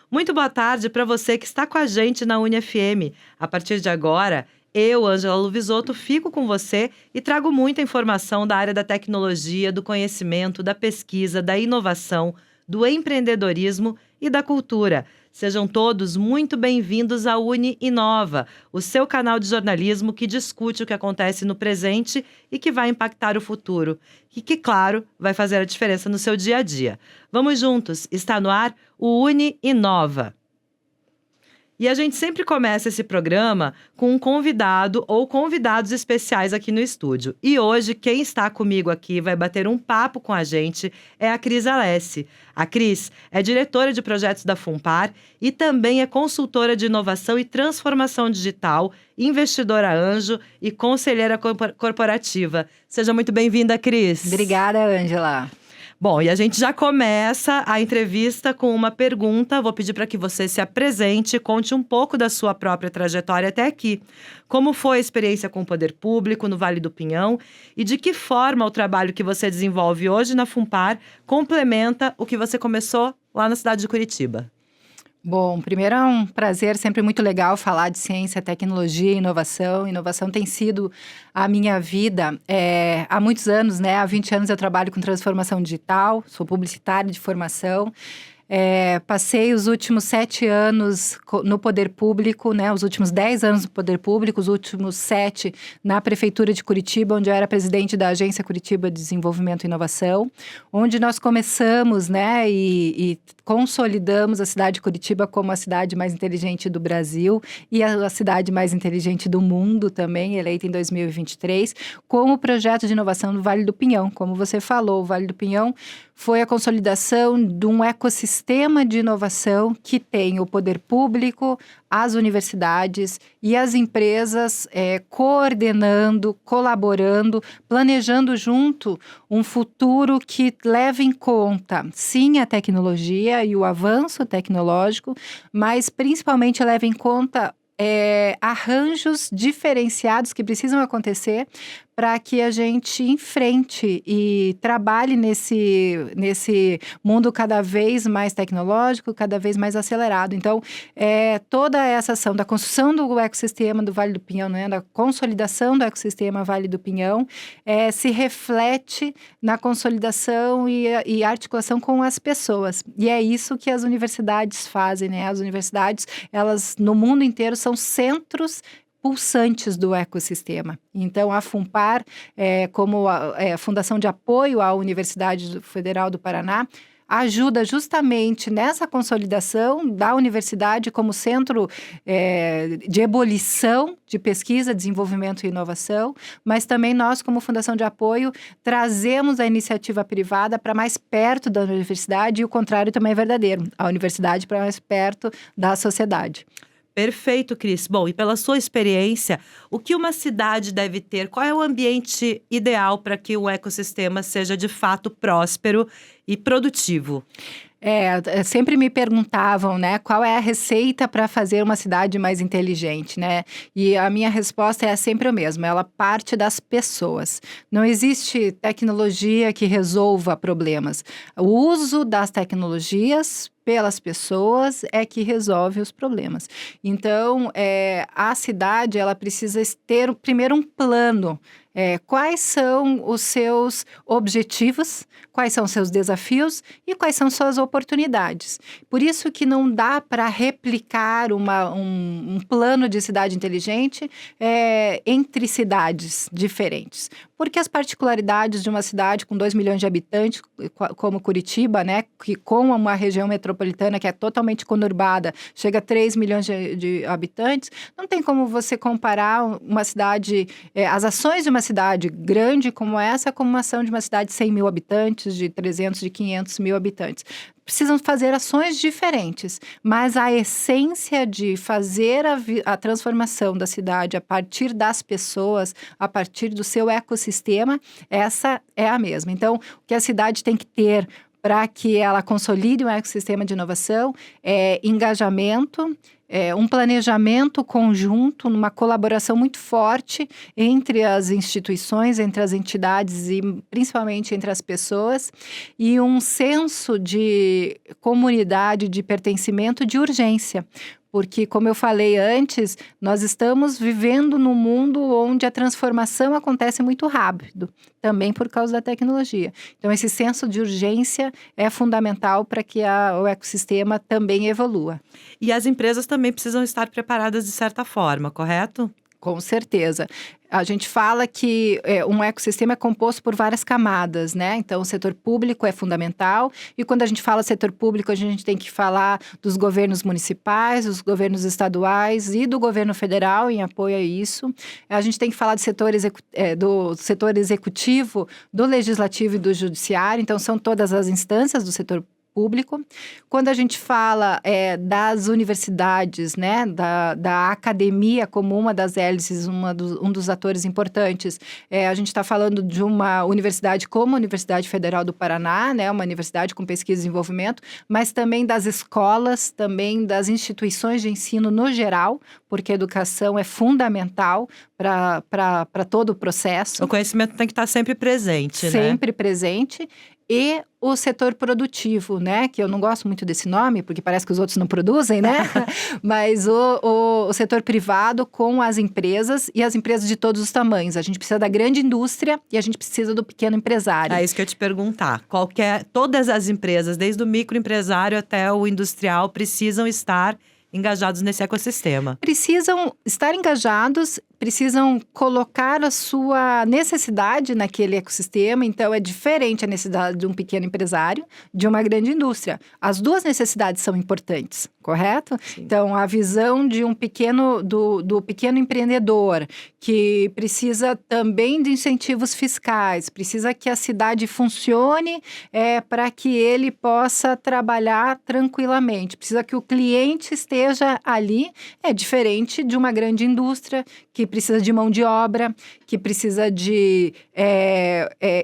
Muito boa tarde para você que está com a gente na UniFM. A partir de agora, eu, Ângela Luvisoto, fico com você e trago muita informação da área da tecnologia, do conhecimento, da pesquisa, da inovação, do empreendedorismo e da cultura. Sejam todos muito bem-vindos à Uni Inova, o seu canal de jornalismo que discute o que acontece no presente e que vai impactar o futuro. E que, claro, vai fazer a diferença no seu dia a dia. Vamos juntos, está no ar o Uni Inova. E a gente sempre começa esse programa com um convidado ou convidados especiais aqui no estúdio. E hoje, quem está comigo aqui vai bater um papo com a gente é a Cris Alessi. A Cris é diretora de projetos da Funpar e também é consultora de inovação e transformação digital, investidora anjo e conselheira corporativa. Seja muito bem-vinda, Cris. Obrigada, Ângela. Bom, e a gente já começa a entrevista com uma pergunta. Vou pedir para que você se apresente, conte um pouco da sua própria trajetória até aqui. Como foi a experiência com o poder público no Vale do Pinhão e de que forma o trabalho que você desenvolve hoje na Funpar complementa o que você começou lá na cidade de Curitiba? Bom, primeiro é um prazer, sempre muito legal falar de ciência, tecnologia e inovação. Inovação tem sido a minha vida há muitos anos, né? Há 20 anos eu trabalho com transformação digital, sou publicitária de formação. Passei os últimos 7 anos no poder público, né? Os últimos 10 anos no poder público, os últimos 7 na Prefeitura de Curitiba, onde eu era presidente da Agência Curitiba de Desenvolvimento e Inovação, onde nós começamos, né, e consolidamos a cidade de Curitiba como a cidade mais inteligente do Brasil e a cidade mais inteligente do mundo também, eleita em 2023, com o projeto de inovação do Vale do Pinhão. Como você falou, o Vale do Pinhão foi a consolidação de um ecossistema de inovação que tem o poder público, as universidades e as empresas coordenando, colaborando, planejando junto um futuro que leve em conta, sim, a tecnologia e o avanço tecnológico, mas principalmente leva em conta arranjos diferenciados que precisam acontecer para que a gente enfrente e trabalhe nesse mundo cada vez mais tecnológico, cada vez mais acelerado. Então, toda essa ação da construção do ecossistema do Vale do Pinhão, né, da consolidação do ecossistema Vale do Pinhão, se reflete na consolidação e articulação com as pessoas. E é isso que as universidades fazem, né? As universidades, elas no mundo inteiro são centros pulsantes do ecossistema. Então, a Funpar, como a Fundação de Apoio à Universidade Federal do Paraná, ajuda justamente nessa consolidação da universidade como centro de ebulição de pesquisa, desenvolvimento e inovação, mas também nós, como Fundação de Apoio, trazemos a iniciativa privada para mais perto da universidade e o contrário também é verdadeiro, a universidade para mais perto da sociedade. Perfeito, Cris. Bom, e pela sua experiência, o que uma cidade deve ter? Qual é o ambiente ideal para que o ecossistema seja de fato próspero e produtivo? Sempre me perguntavam, né, qual é a receita para fazer uma cidade mais inteligente, né? E a minha resposta é sempre a mesma, ela parte das pessoas. Não existe tecnologia que resolva problemas. O uso das tecnologias pelas pessoas é que resolve os problemas. Então, a cidade, ela precisa ter primeiro um plano. Quais são os seus objetivos, quais são os seus desafios e quais são suas oportunidades. Por isso que não dá para replicar um plano de cidade inteligente entre cidades diferentes. Porque as particularidades de uma cidade com 2 milhões de habitantes, como Curitiba, né, que com uma região metropolitana que é totalmente conurbada, chega a 3 milhões de habitantes, não tem como você comparar uma cidade, as ações de uma cidade grande como essa, com uma ação de uma cidade de 100 mil habitantes, de 300, de 500 mil habitantes. Precisam fazer ações diferentes, mas a essência de fazer a transformação da cidade a partir das pessoas, a partir do seu ecossistema, essa é a mesma. Então, o que a cidade tem que ter para que ela consolide um ecossistema de inovação engajamento, um planejamento conjunto, numa colaboração muito forte entre as instituições, entre as entidades e principalmente entre as pessoas, e um senso de comunidade, de pertencimento, de urgência. Porque, como eu falei antes, nós estamos vivendo num mundo onde a transformação acontece muito rápido, também por causa da tecnologia. Então, esse senso de urgência é fundamental para que o ecossistema também evolua. E as empresas também precisam estar preparadas de certa forma, correto? Com certeza. A gente fala que um ecossistema é composto por várias camadas, né? Então, o setor público é fundamental. E quando a gente fala setor público, a gente tem que falar dos governos municipais, dos governos estaduais e do governo federal em apoio a isso. A gente tem que falar do setor executivo, do legislativo e do judiciário. Então, são todas as instâncias do setor público. Quando a gente fala das universidades, né, da academia como uma das hélices, um dos atores importantes, a gente está falando de uma universidade como a Universidade Federal do Paraná, né, uma universidade com pesquisa e desenvolvimento, mas também das escolas, também das instituições de ensino no geral, porque a educação é fundamental para todo o processo. O conhecimento tem que estar sempre presente, né? Sempre presente. E o setor produtivo, né? Que eu não gosto muito desse nome, porque parece que os outros não produzem, né? Mas o setor privado com as empresas e as empresas de todos os tamanhos. A gente precisa da grande indústria e a gente precisa do pequeno empresário. É isso que eu ia te perguntar. Todas as empresas, desde o microempresário até o industrial, precisam estar engajados nesse ecossistema. Precisam estar engajados, precisam colocar a sua necessidade naquele ecossistema. Então, é diferente a necessidade de um pequeno empresário de uma grande indústria. As duas necessidades são importantes, correto? Sim. Então, a visão de do pequeno empreendedor, que precisa também de incentivos fiscais, precisa que a cidade funcione para que ele possa trabalhar tranquilamente, precisa que o cliente esteja ali, é diferente de uma grande indústria que precisa de mão de obra, que precisa de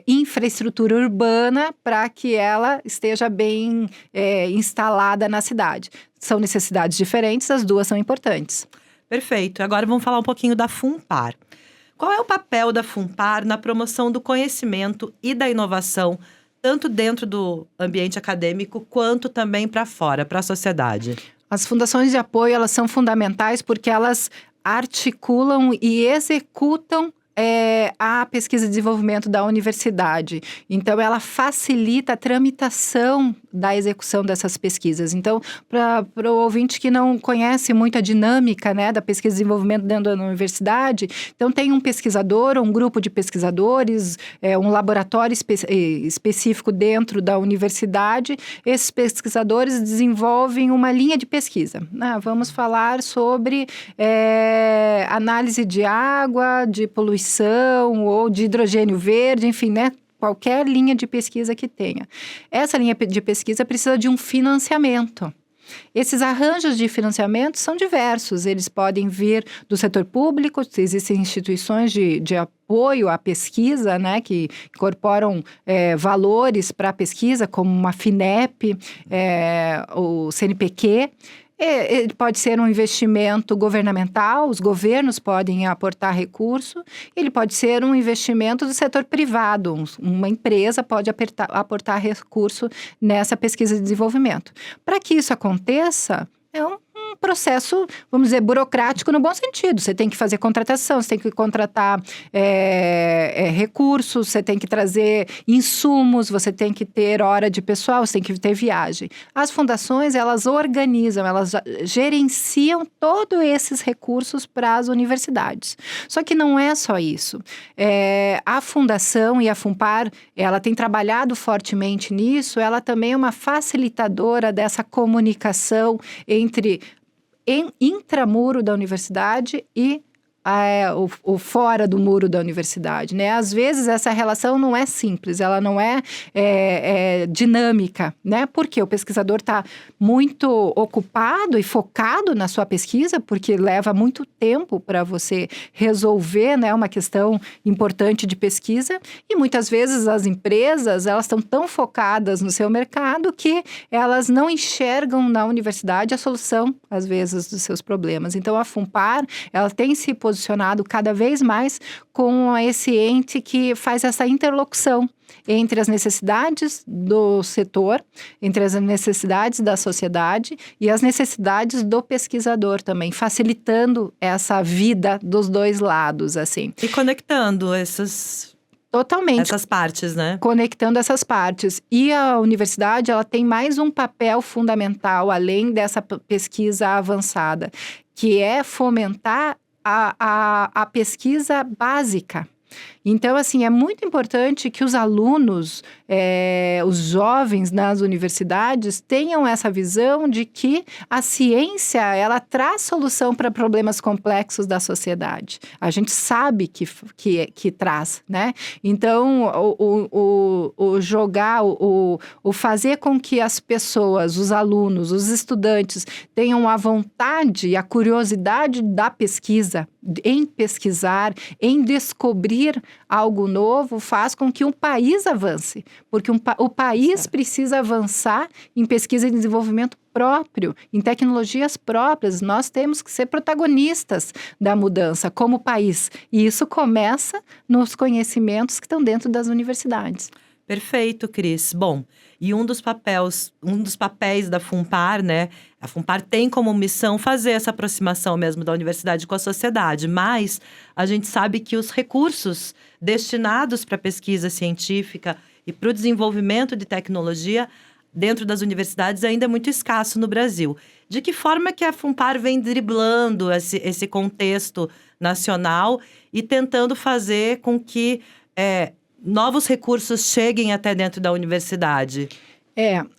infraestrutura urbana para que ela esteja bem instalada na cidade. São necessidades diferentes, as duas são importantes. Perfeito. Agora vamos falar um pouquinho da FUNPAR. Qual é o papel da FUNPAR na promoção do conhecimento e da inovação, tanto dentro do ambiente acadêmico, quanto também para fora, para a sociedade? As fundações de apoio, elas são fundamentais porque elas articulam e executam a pesquisa e desenvolvimento da universidade. Então, ela facilita a tramitação da execução dessas pesquisas. Então, para o ouvinte que não conhece muito a dinâmica, né, da pesquisa e desenvolvimento dentro da universidade, então tem um pesquisador, um grupo de pesquisadores, um laboratório específico dentro da universidade. Esses pesquisadores desenvolvem uma linha de pesquisa. Vamos falar sobre análise de água, de poluição ou de hidrogênio verde, enfim, né? Qualquer linha de pesquisa que tenha. Essa linha de pesquisa precisa de um financiamento. Esses arranjos de financiamento são diversos. Eles podem vir do setor público, existem instituições de apoio à pesquisa, né, que incorporam valores para a pesquisa, como uma FINEP, o CNPq. Ele pode ser um investimento governamental, os governos podem aportar recurso. Ele pode ser um investimento do setor privado, uma empresa pode aportar recurso nessa pesquisa de desenvolvimento. Para que isso aconteça, é um processo, vamos dizer, burocrático no bom sentido. Você tem que fazer contratação, você tem que contratar recursos, você tem que trazer insumos, você tem que ter hora de pessoal, você tem que ter viagem. As fundações, elas organizam, elas gerenciam todos esses recursos para as universidades. Só que não é só isso. A fundação e a FUNPAR, ela tem trabalhado fortemente nisso, ela também é uma facilitadora dessa comunicação entre intramuro da universidade e o fora do muro da universidade, né? Às vezes essa relação não é simples, ela não é dinâmica, né? Porque o pesquisador está muito ocupado e focado na sua pesquisa, porque leva muito tempo para você resolver, né, uma questão importante de pesquisa, e muitas vezes as empresas, elas estão tão focadas no seu mercado que elas não enxergam na universidade a solução, às vezes, dos seus problemas. Então, a FUNPAR, ela tem se posicionado cada vez mais com esse ente que faz essa interlocução entre as necessidades do setor, entre as necessidades da sociedade e as necessidades do pesquisador também, facilitando essa vida dos dois lados, assim. E conectando essas partes, né? Conectando essas partes. E a universidade, ela tem mais um papel fundamental, além dessa pesquisa avançada, que é fomentar a pesquisa básica. Então, assim, é muito importante que os alunos, os jovens nas universidades tenham essa visão de que a ciência, ela traz solução para problemas complexos da sociedade. A gente sabe que traz, né? Então, o fazer com que as pessoas, os alunos, os estudantes tenham a vontade e a curiosidade da pesquisa, em pesquisar, em descobrir algo novo, faz com que um país avance. Porque o país precisa avançar em pesquisa e desenvolvimento próprio, em tecnologias próprias. Nós temos que ser protagonistas da mudança como país. E isso começa nos conhecimentos que estão dentro das universidades. Perfeito, Cris. Bom, e um dos papéis da FUNPAR, né? A FUNPAR tem como missão fazer essa aproximação mesmo da universidade com a sociedade, mas a gente sabe que os recursos destinados para a pesquisa científica e para o desenvolvimento de tecnologia dentro das universidades ainda é muito escasso no Brasil. De que forma que a FUNPAR vem driblando esse contexto nacional e tentando fazer com que novos recursos cheguem até dentro da universidade?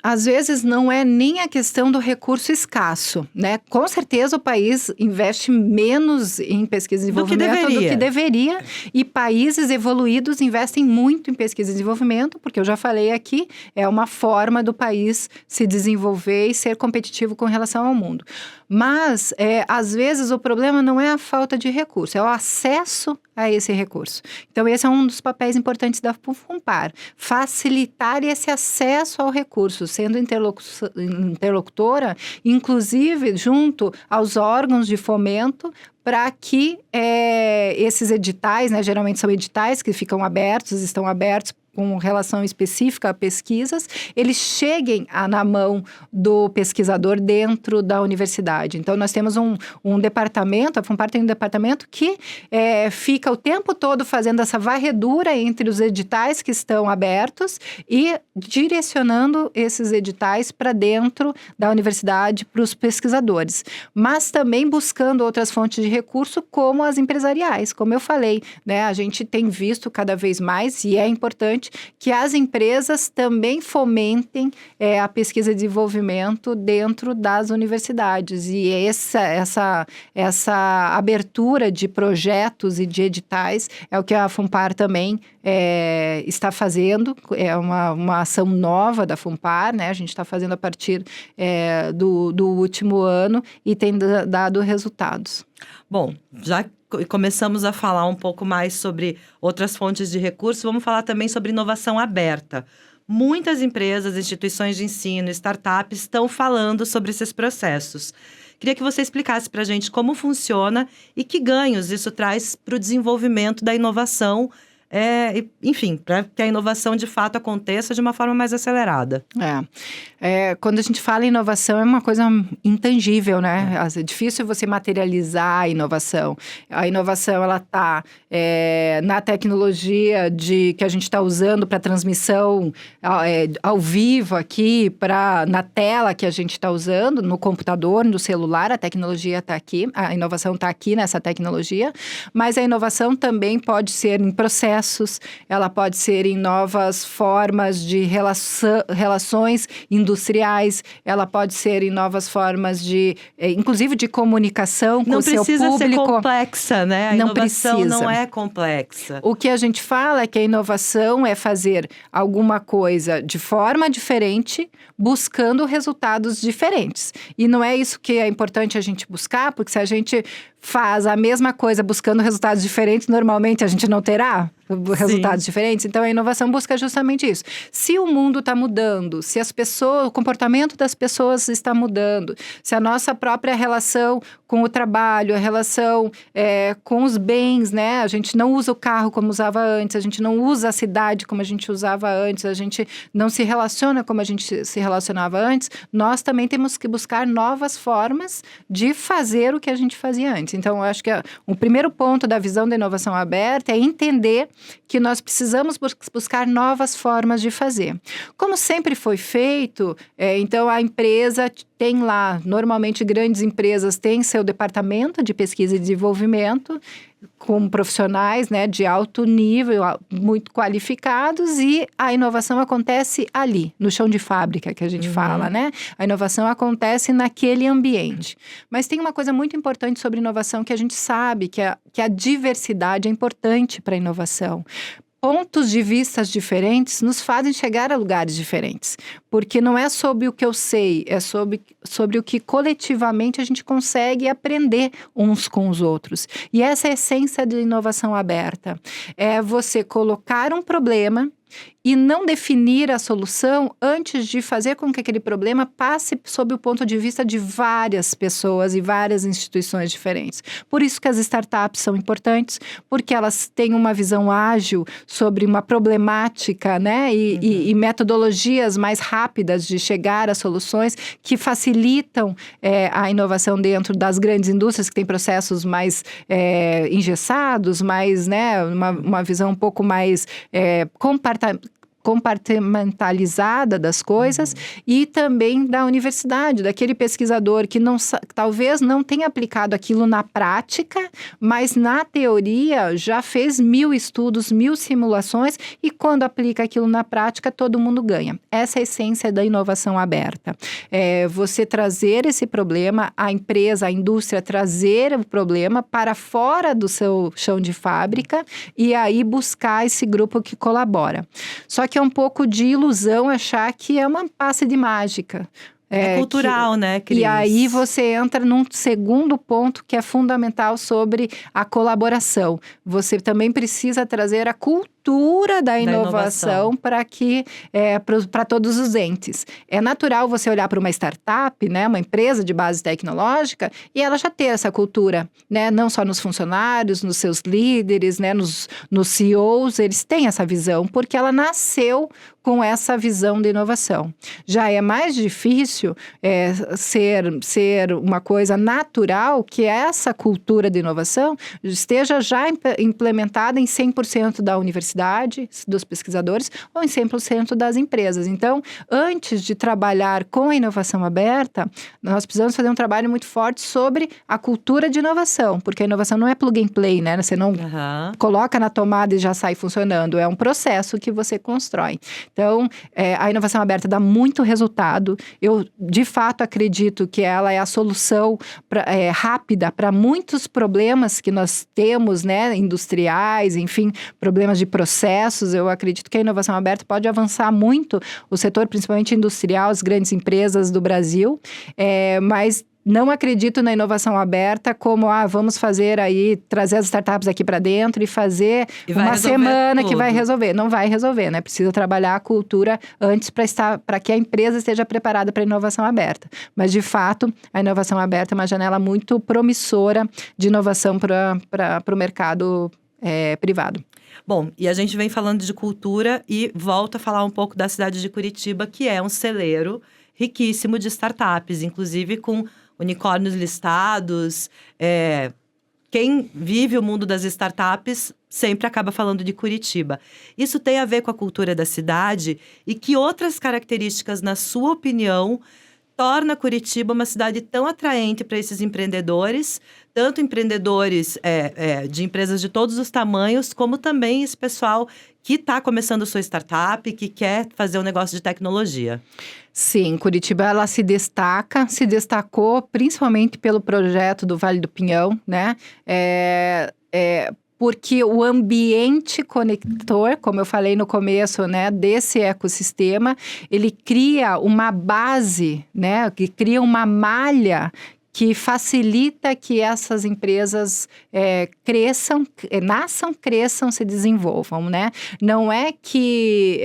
Às vezes não é nem a questão do recurso escasso, né? Com certeza o país investe menos em pesquisa e desenvolvimento do que deveria. E países evoluídos investem muito em pesquisa e desenvolvimento, porque eu já falei aqui, é uma forma do país se desenvolver e ser competitivo com relação ao mundo. Mas, às vezes, o problema não é a falta de recurso, é o acesso a esse recurso. Então, esse é um dos papéis importantes da FUNPAR, facilitar esse acesso ao recurso, sendo interlocutora, inclusive junto aos órgãos de fomento, para que esses editais, né, geralmente são editais que ficam abertos, estão abertos com relação específica a pesquisas, eles cheguem na mão do pesquisador dentro da universidade. Então, nós temos um departamento, a FUNPAR tem um departamento que fica o tempo todo fazendo essa varredura entre os editais que estão abertos e direcionando esses editais para dentro da universidade, para os pesquisadores. Mas também buscando outras fontes de recurso, como as empresariais. Como eu falei, né, a gente tem visto cada vez mais, e é importante, que as empresas também fomentem a pesquisa e desenvolvimento dentro das universidades. E essa abertura de projetos e de editais é o que a FUNPAR também está fazendo. É uma ação nova da FUNPAR, né? A gente está fazendo a partir do último ano e tem dado resultados. Bom, já começamos a falar um pouco mais sobre outras fontes de recursos, vamos falar também sobre inovação aberta. Muitas empresas, instituições de ensino, startups estão falando sobre esses processos. Queria que você explicasse para a gente como funciona e que ganhos isso traz para o desenvolvimento da inovação, enfim, para que a inovação de fato aconteça de uma forma mais acelerada. Quando a gente fala em inovação, é uma coisa intangível, né? É difícil você materializar a inovação. A inovação, ela está na tecnologia que a gente está usando para transmissão ao vivo aqui, na tela que a gente está usando, no computador, no celular, a tecnologia está aqui, a inovação está aqui nessa tecnologia, mas a inovação também pode ser em processos, processos, ela pode ser em novas formas de relações industriais, ela pode ser em novas formas de, inclusive de comunicação com o seu público. Não precisa ser complexa, né? A Não inovação precisa. não é complexa. O que a gente fala é que a inovação é fazer alguma coisa de forma diferente, buscando resultados diferentes. E não é isso que é importante a gente buscar, porque se a gente faz a mesma coisa buscando resultados diferentes, normalmente a gente não terá resultados diferentes. Então, a inovação busca justamente isso. Se o mundo está mudando, se as pessoas, o comportamento das pessoas está mudando, se a nossa própria relação com o trabalho, a relação com os bens, né? A gente não usa o carro como usava antes, a gente não usa a cidade como a gente usava antes, a gente não se relaciona como a gente se relacionava antes, nós também temos que buscar novas formas de fazer o que a gente fazia antes. Então, eu acho que o primeiro ponto da visão da inovação aberta é entender que nós precisamos buscar novas formas de fazer. Como sempre foi feito, então a empresa tem lá, normalmente grandes empresas têm seu departamento de pesquisa e desenvolvimento, com profissionais, né, de alto nível, muito qualificados, e a inovação acontece ali, no chão de fábrica que a gente fala, né? A inovação acontece naquele ambiente. Mas tem uma coisa muito importante sobre inovação que a gente sabe, que a diversidade é importante para a inovação. Pontos de vistas diferentes nos fazem chegar a lugares diferentes. Porque não é sobre o que eu sei, é sobre o que coletivamente a gente consegue aprender uns com os outros. E essa é a essência da inovação aberta. É você colocar um problema e não definir a solução antes de fazer com que aquele problema passe sob o ponto de vista de várias pessoas e várias instituições diferentes. Por isso que as startups são importantes, porque elas têm uma visão ágil sobre uma problemática, né? E metodologias mais rápidas de chegar a soluções que facilitam a inovação dentro das grandes indústrias, que têm processos mais engessados, mais, né? Uma visão um pouco mais compartimentalizada das coisas, e também da universidade, daquele pesquisador que talvez não tenha aplicado aquilo na prática, mas na teoria já fez 1000 estudos, 1000 simulações, e quando aplica aquilo na prática, todo mundo ganha. Essa é a essência da inovação aberta. Você trazer esse problema, a empresa, a indústria trazer o problema para fora do seu chão de fábrica e aí buscar esse grupo que colabora. Só que é um pouco de ilusão achar que é uma passe de mágica. É cultural, né, Cris? E aí você entra num segundo ponto que é fundamental sobre a colaboração. Você também precisa trazer a cultura da inovação para todos os entes. É natural você olhar para uma startup, né, uma empresa de base tecnológica, e ela já ter essa cultura, né, não só nos funcionários, nos seus líderes, né, nos CEOs, eles têm essa visão, porque ela nasceu com essa visão de inovação. Já é mais difícil ser uma coisa natural que essa cultura de inovação esteja já implementada em 100% da universidade, dos pesquisadores, ou em 100% das empresas. Então, antes de trabalhar com a inovação aberta, nós precisamos fazer um trabalho muito forte sobre a cultura de inovação, porque a inovação não é plug and play, né? Você não coloca na tomada e já sai funcionando, é um processo que você constrói. Então, a inovação aberta dá muito resultado. Eu, de fato, acredito que ela é a solução rápida para muitos problemas que nós temos, né, industriais, enfim, problemas de processos. Eu acredito que a inovação aberta pode avançar muito o setor, principalmente industrial, as grandes empresas do Brasil, mas não acredito na inovação aberta como, vamos fazer aí, trazer as startups aqui para dentro e fazer uma semana tudo. Que vai resolver. Não vai resolver, né? Precisa trabalhar a cultura antes para que a empresa esteja preparada para a inovação aberta. Mas, de fato, a inovação aberta é uma janela muito promissora de inovação para o mercado privado. Bom, e a gente vem falando de cultura e volta a falar um pouco da cidade de Curitiba, que é um celeiro riquíssimo de startups, inclusive com unicórnios listados. Quem vive o mundo das startups sempre acaba falando de Curitiba. Isso tem a ver com a cultura da cidade? E que outras características, na sua opinião, torna Curitiba uma cidade tão atraente para esses empreendedores, tanto empreendedores de empresas de todos os tamanhos, como também esse pessoal que está começando sua startup, que quer fazer um negócio de tecnologia. Sim, Curitiba ela se destacou principalmente pelo projeto do Vale do Pinhão, né? Porque o ambiente conector, como eu falei no começo, né, desse ecossistema, ele cria uma base, né, que cria uma malha que facilita que essas empresas cresçam, se desenvolvam, né? Não é que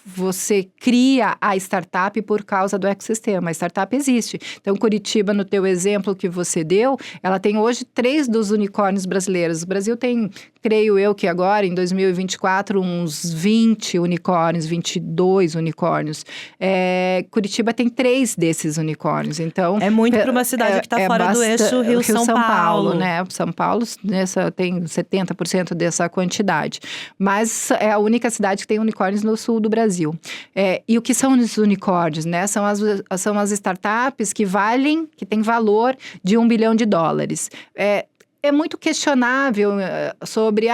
você cria a startup por causa do ecossistema, a startup existe. Então, Curitiba, no teu exemplo que você deu, ela tem hoje 3 dos unicórnios brasileiros. O Brasil tem, creio eu que agora, em 2024, uns 20 unicórnios, 22 unicórnios. Curitiba tem 3 desses unicórnios, então... É muito para uma cidade que está fora do eixo Rio-São Paulo. Né? São Paulo tem 70% dessa quantidade. Mas é a única cidade que tem unicórnios no sul do Brasil. E o que são os unicórnios, né? São as startups que têm valor de $1 bilhão. É muito questionável sobre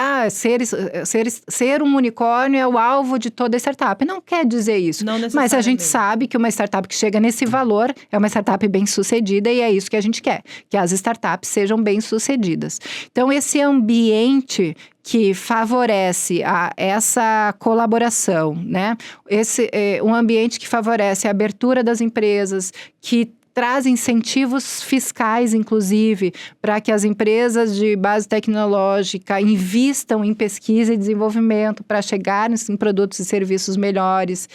ser um unicórnio é o alvo de toda startup. Não quer dizer isso. Mas a gente sabe que uma startup que chega nesse valor é uma startup bem-sucedida e é isso que a gente quer, que as startups sejam bem-sucedidas. Então, esse ambiente que favorece essa colaboração, né? Um ambiente que favorece a abertura das empresas, que traz incentivos fiscais, inclusive, para que as empresas de base tecnológica invistam em pesquisa e desenvolvimento para chegarem em produtos e serviços melhores,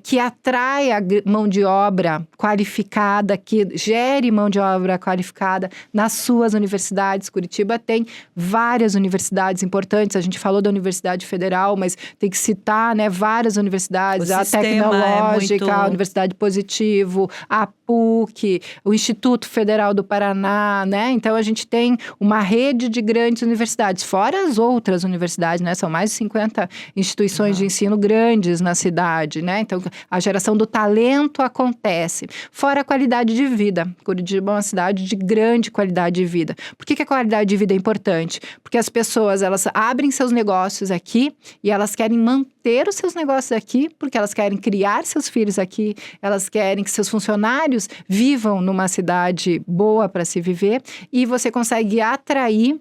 que atraia mão de obra qualificada, que gere mão de obra qualificada nas suas universidades. Curitiba tem várias universidades importantes, a gente falou da Universidade Federal, mas tem que citar, né, várias universidades, a Tecnológica, a Universidade Positivo, a PUC, o Instituto Federal do Paraná, né? Então, a gente tem uma rede de grandes universidades, fora as outras universidades, né? São mais de 50 instituições de ensino grandes na cidade, né? Então, a geração do talento acontece. Fora a qualidade de vida. Curitiba é uma cidade de grande qualidade de vida. Por que a qualidade de vida é importante? Porque as pessoas, elas abrem seus negócios aqui e elas querem manter os seus negócios aqui, porque elas querem criar seus filhos aqui, elas querem que seus funcionários vivam numa cidade boa para se viver, e você consegue atrair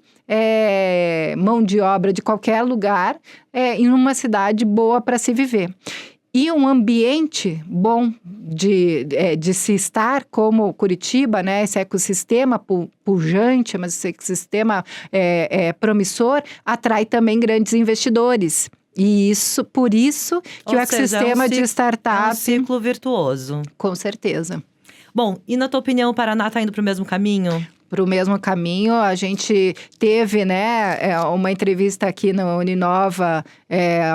mão de obra de qualquer lugar em uma cidade boa para se viver. E um ambiente bom de se estar, como Curitiba, né? Esse ecossistema pujante, mas esse ecossistema promissor, atrai também grandes investidores. E por isso que o ecossistema de startup... É um ciclo virtuoso. Com certeza. Bom, e na tua opinião, o Paraná está indo para o mesmo caminho? Para o mesmo caminho, a gente teve, né, uma entrevista aqui na Uninova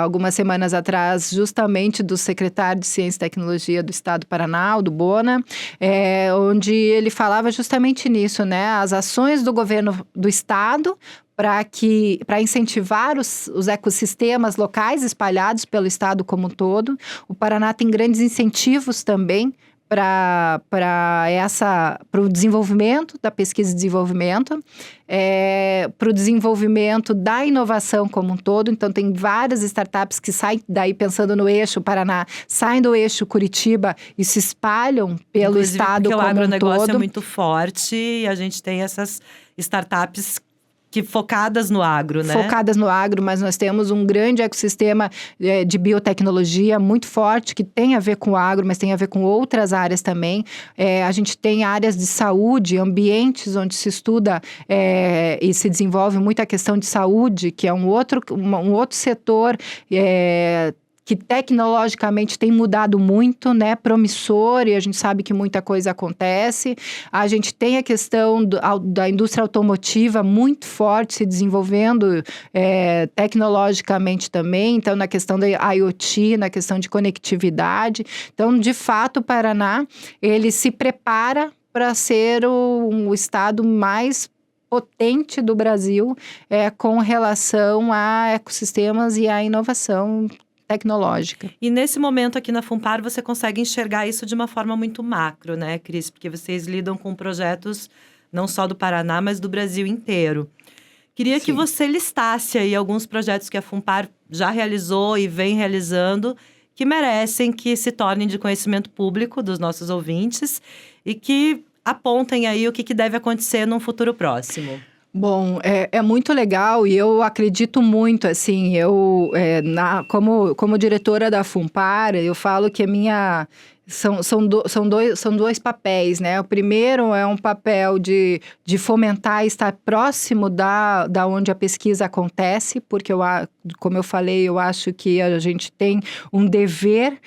algumas semanas atrás, justamente do secretário de Ciência e Tecnologia do Estado do Paraná, o do Bona, onde ele falava justamente nisso, né, as ações do governo do Estado para incentivar os ecossistemas locais espalhados pelo estado como um todo. O Paraná tem grandes incentivos também para o desenvolvimento da pesquisa e desenvolvimento, para o desenvolvimento da inovação como um todo. Então, tem várias startups que saem daí, pensando no eixo Paraná, saem do eixo Curitiba e se espalham pelo estado como um todo. Porque o agronegócio é muito forte e a gente tem essas startups focadas no agro, né? Focadas no agro, mas nós temos um grande ecossistema de biotecnologia muito forte, que tem a ver com o agro, mas tem a ver com outras áreas também. A gente tem áreas de saúde, ambientes onde se estuda e se desenvolve muita questão de saúde, que é um outro setor que tecnologicamente tem mudado muito, né, promissor, e a gente sabe que muita coisa acontece. A gente tem a questão da indústria automotiva muito forte, se desenvolvendo tecnologicamente também, então na questão da IoT, na questão de conectividade. Então, de fato, o Paraná, ele se prepara para ser o estado mais potente do Brasil com relação a ecossistemas e a inovação tecnológica. E nesse momento aqui na Funpar, você consegue enxergar isso de uma forma muito macro, né, Cris? Porque vocês lidam com projetos não só do Paraná, mas do Brasil inteiro. Queria que Sim. você listasse aí alguns projetos que a Funpar já realizou e vem realizando, que merecem que se tornem de conhecimento público dos nossos ouvintes e que apontem aí o que deve acontecer num futuro próximo. Bom, é muito legal e eu acredito muito, assim, como diretora da Funpar, eu falo que a minha... São dois papéis, né? O primeiro é um papel de fomentar, estar próximo da onde a pesquisa acontece, porque como eu falei, eu acho que a gente tem um dever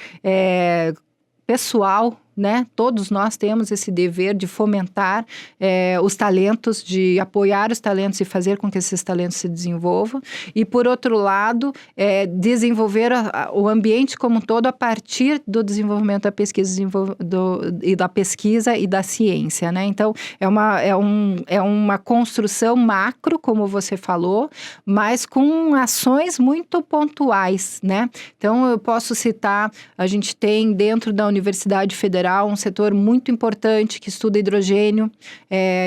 pessoal, né? Todos nós temos esse dever de fomentar os talentos, de apoiar os talentos e fazer com que esses talentos se desenvolvam. E, por outro lado, desenvolver o ambiente como um todo a partir do desenvolvimento da pesquisa e da ciência, né? Então, é uma construção macro, como você falou, mas com ações muito pontuais, né? Então, eu posso citar, a gente tem dentro da Universidade Federal um setor muito importante que estuda hidrogênio.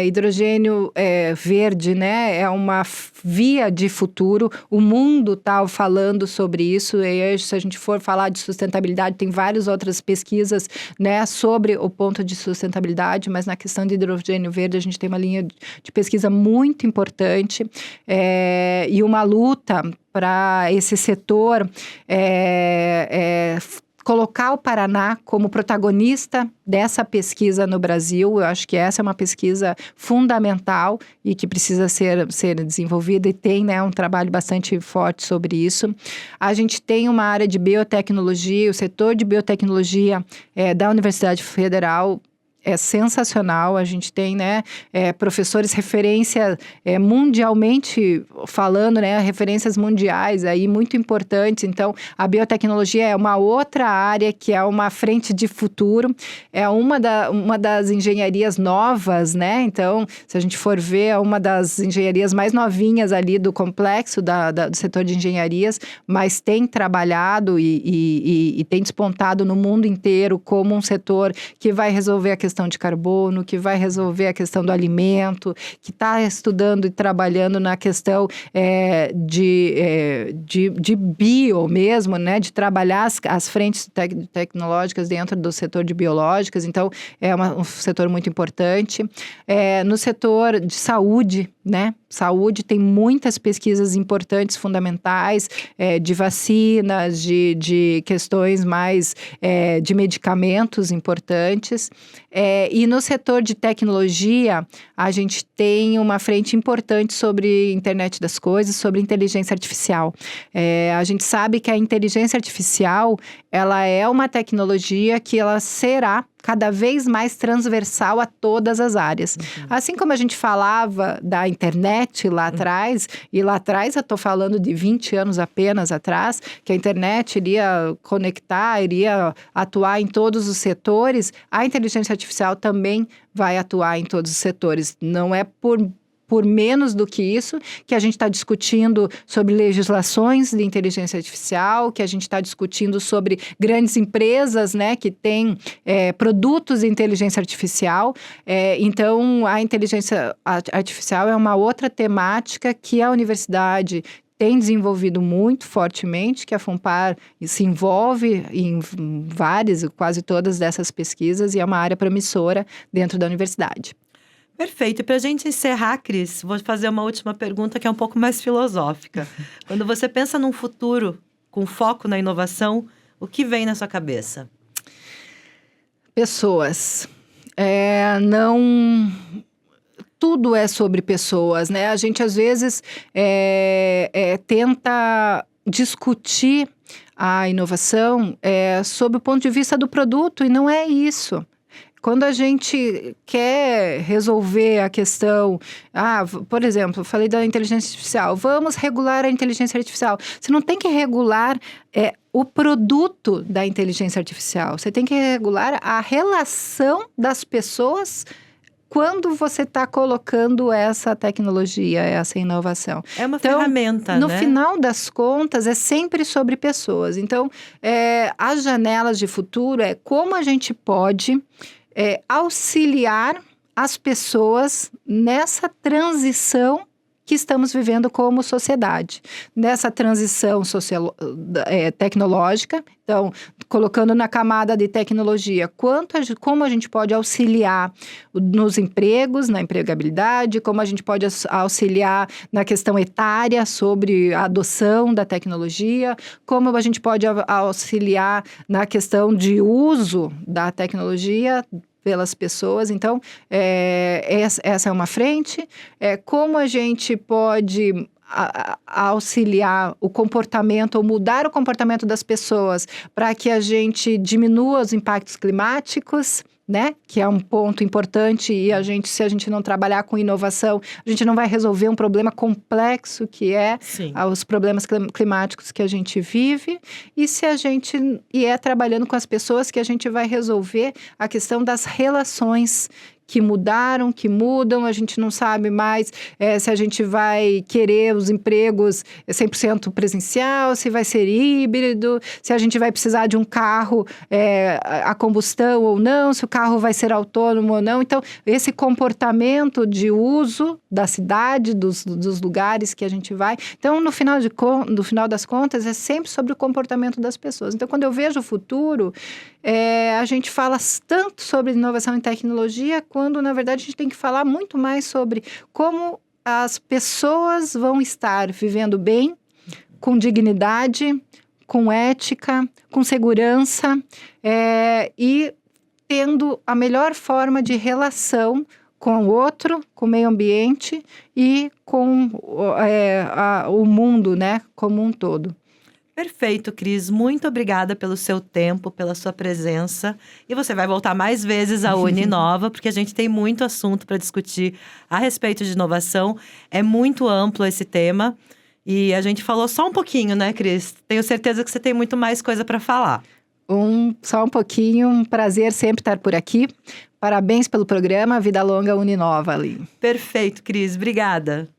Hidrogênio verde, né? É uma via de futuro. O mundo está falando sobre isso. E se a gente for falar de sustentabilidade, tem várias outras pesquisas, né, sobre o ponto de sustentabilidade, mas na questão de hidrogênio verde a gente tem uma linha de pesquisa muito importante e uma luta para esse setor colocar o Paraná como protagonista dessa pesquisa no Brasil. Eu acho que essa é uma pesquisa fundamental e que precisa ser desenvolvida e tem, né, um trabalho bastante forte sobre isso. A gente tem uma área de biotecnologia, o setor de biotecnologia da Universidade Federal é sensacional. A gente tem, né, professores referência mundialmente falando, né, referências mundiais aí muito importantes. Então, a biotecnologia é uma outra área que é uma frente de futuro, é uma das engenharias novas, né? Então, se a gente for ver, é uma das engenharias mais novinhas ali do complexo do setor de engenharias, mas tem trabalhado e tem despontado no mundo inteiro como um setor que vai resolver a questão de carbono, que vai resolver a questão do alimento, que está estudando e trabalhando na questão de bio mesmo, né? De trabalhar as frentes tecnológicas dentro do setor de biológicas. Então, é um setor muito importante. No setor de saúde, né? Saúde tem muitas pesquisas importantes, fundamentais, de vacinas, de questões mais de medicamentos importantes. E no setor de tecnologia, a gente tem uma frente importante sobre internet das coisas, sobre inteligência artificial. A gente sabe que a inteligência artificial, ela é uma tecnologia que ela será cada vez mais transversal a todas as áreas. Uhum. Assim como a gente falava da internet lá atrás, e lá atrás eu estou falando de 20 anos apenas atrás, que a internet iria conectar, iria atuar em todos os setores, a inteligência artificial também vai atuar em todos os setores. Não é por menos do que isso, que a gente está discutindo sobre legislações de inteligência artificial, que a gente está discutindo sobre grandes empresas, né, que têm produtos de inteligência artificial. Então, a inteligência artificial é uma outra temática que a universidade tem desenvolvido muito fortemente, que a Funpar se envolve em várias, quase todas dessas pesquisas, e é uma área promissora dentro da universidade. Perfeito. E para a gente encerrar, Cris, vou fazer uma última pergunta que é um pouco mais filosófica. Quando você pensa num futuro com foco na inovação, o que vem na sua cabeça? Pessoas. Não... Tudo é sobre pessoas, né? A gente, às vezes, tenta discutir a inovação sob o ponto de vista do produto, e não é isso. Quando a gente quer resolver a questão, por exemplo, eu falei da inteligência artificial, vamos regular a inteligência artificial. Você não tem que regular o produto da inteligência artificial, você tem que regular a relação das pessoas quando você está colocando essa tecnologia, essa inovação. É uma ferramenta, no né? final das contas, é sempre sobre pessoas. Então, as janelas de futuro é como a gente pode auxiliar as pessoas nessa transição que estamos vivendo como sociedade. Nessa transição tecnológica, então, colocando na camada de tecnologia, como a gente pode auxiliar nos empregos, na empregabilidade, como a gente pode auxiliar na questão etária sobre a adoção da tecnologia, como a gente pode auxiliar na questão de uso da tecnologia pelas pessoas. Então, essa é uma frente. Como a gente pode auxiliar o comportamento ou mudar o comportamento das pessoas para que a gente diminua os impactos climáticos, né? Que é um ponto importante e se a gente não trabalhar com inovação, a gente não vai resolver um problema complexo que os problemas climáticos que a gente vive. E trabalhando com as pessoas que a gente vai resolver a questão das relações que mudaram, que mudam, a gente não sabe mais se a gente vai querer os empregos 100% presencial, se vai ser híbrido, se a gente vai precisar de um carro a combustão ou não, se o carro vai ser autônomo ou não. Então, esse comportamento de uso da cidade, dos lugares que a gente vai. Então, no final das contas, é sempre sobre o comportamento das pessoas. Então, quando eu vejo o futuro, a gente fala tanto sobre inovação e tecnologia, quando, na verdade, a gente tem que falar muito mais sobre como as pessoas vão estar vivendo bem, com dignidade, com ética, com segurança e tendo a melhor forma de relação com o outro, com o meio ambiente e com o mundo, né, como um todo. Perfeito, Cris. Muito obrigada pelo seu tempo, pela sua presença. E você vai voltar mais vezes à Uninova, porque a gente tem muito assunto para discutir a respeito de inovação. É muito amplo esse tema. E a gente falou só um pouquinho, né, Cris? Tenho certeza que você tem muito mais coisa para falar. Só um pouquinho, um prazer sempre estar por aqui. Parabéns pelo programa, Vida Longa Uninova, ali. Perfeito, Cris. Obrigada.